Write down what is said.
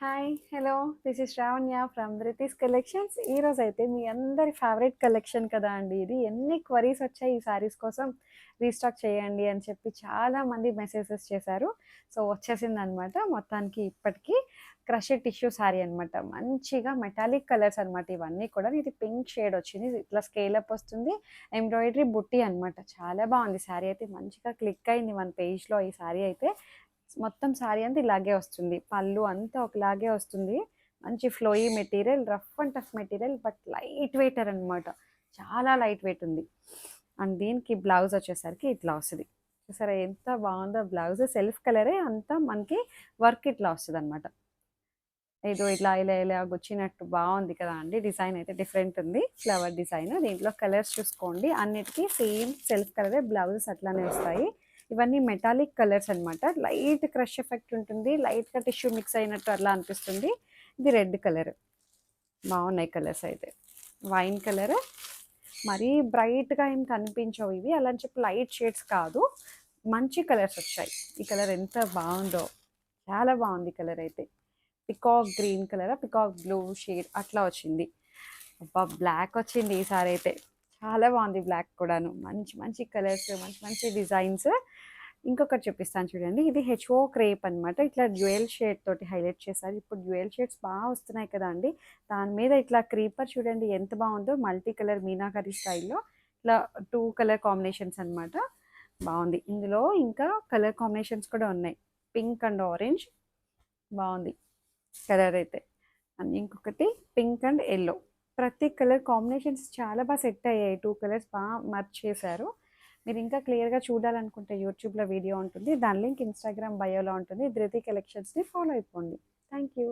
Hi hello this is Sravanya from Dhriti's collections. ఈరోజు అయితే మీ అందరి ఫేవరెట్ కలెక్షన్ కదా అండి ఇది. ఎన్ని క్వరీస్ వచ్చాయి ఈ శారీస్ కోసం రీస్టాక్ చేయండి అని చెప్పి చాలామంది మెసేజెస్ చేశారు. సో వచ్చేసింది అనమాట మొత్తానికి. ఇప్పటికీ క్రషెడ్ టిష్యూ శారీ అనమాట, మంచిగా మెటాలిక్ కలర్స్ అనమాట ఇవన్నీ కూడా. ఇది పింక్ షేడ్ వచ్చింది, ఇట్లా స్కేల్ అప్ వస్తుంది, ఎంబ్రాయిడరీ బుట్టి అనమాట. చాలా బాగుంది శారీ అయితే, మంచిగా క్లిక్ అయింది మన పేజ్లో ఈ శారీ అయితే. మొత్తం శారీ అంతా ఇలాగే వస్తుంది, పళ్ళు అంతా ఒకలాగే వస్తుంది. మంచి flowy material, rough and tough material, but light waiter అనమాట, చాలా లైట్ వెయిట్ ఉంది. అండ్ దీనికి బ్లౌజ్ వచ్చేసరికి ఇట్లా వస్తుంది. చూసారా ఎంత బాగుందో బ్లౌజ్, సెల్ఫ్ కలరే అంతా మనకి వర్క్ ఇట్లా వస్తుంది అనమాట. ఏదో ఇట్లా ఇలా ఇలా వచ్చినట్టు బాగుంది కదా అండి. డిజైన్ అయితే డిఫరెంట్ ఉంది, ఫ్లవర్ డిజైన్. దీంట్లో కలర్స్ చూసుకోండి, అన్నిటికీ సేమ్ సెల్ఫ్ కలరే, బ్లౌజెస్ అట్లానే వస్తాయి. ఇవన్నీ మెటాలిక్ కలర్స్ అనమాట. లైట్ క్రష్ ఎఫెక్ట్ ఉంటుంది, లైట్గా టిష్యూ మిక్స్ అయినట్టు అట్లా అనిపిస్తుంది. ఇది రెడ్ కలర్, బాగున్నాయి కలర్స్ అయితే. వైన్ కలర్, మరీ బ్రైట్గా ఏం కనిపించవు ఇవి, అలా అని చెప్పి లైట్ షేడ్స్ కాదు, మంచి కలర్స్ వచ్చాయి. ఈ కలర్ ఎంత బాగుందో, చాలా బాగుంది కలర్ అయితే. Peacock green colour, peacock blue shade అట్లా వచ్చింది. అబ్బా బ్లాక్ వచ్చింది ఈసారి అయితే, చాలా బాగుంది బ్లాక్ కూడాను. మంచి మంచి కలర్స్, మంచి మంచి డిజైన్స్. ఇంకొకటి చూపిస్తాను చూడండి, ఇది హెచ్ఓ క్రేప్ అనమాట. ఇట్లా జ్యువెల్ షేడ్ తోటి హైలైట్ చేశారు. ఇప్పుడు జ్యువెల్ షేడ్స్ బాగా వస్తున్నాయి కదా అండి, దాని మీద ఇట్లా క్రీపర్ చూడండి ఎంత బాగుందో, మల్టీ కలర్ మీనాకరీ స్టైల్లో ఇట్లా టూ కలర్ కాంబినేషన్స్ అనమాట. బాగుంది. ఇందులో ఇంకా కలర్ కాంబినేషన్స్ కూడా ఉన్నాయి, పింక్ అండ్ ఆరెంజ్, బాగుంది కలర్ అయితే. అండ్ ఇంకొకటి పింక్ అండ్ ఎల్లో, ప్రతి కలర్ కాంబినేషన్స్ చాలా బాగా సెట్ అయ్యాయి. టూ కలర్స్ బాగా మర్చ్ చేశారు. మీరు ఇంకా క్లియర్గా చూడాలనుకుంటే యూట్యూబ్లో వీడియో ఉంటుంది, దాని లింక్ ఇన్స్టాగ్రామ్ బయోలో ఉంటుంది. ధృతి కలెక్షన్స్ని ఫాలో అయిపోండి. Thank you.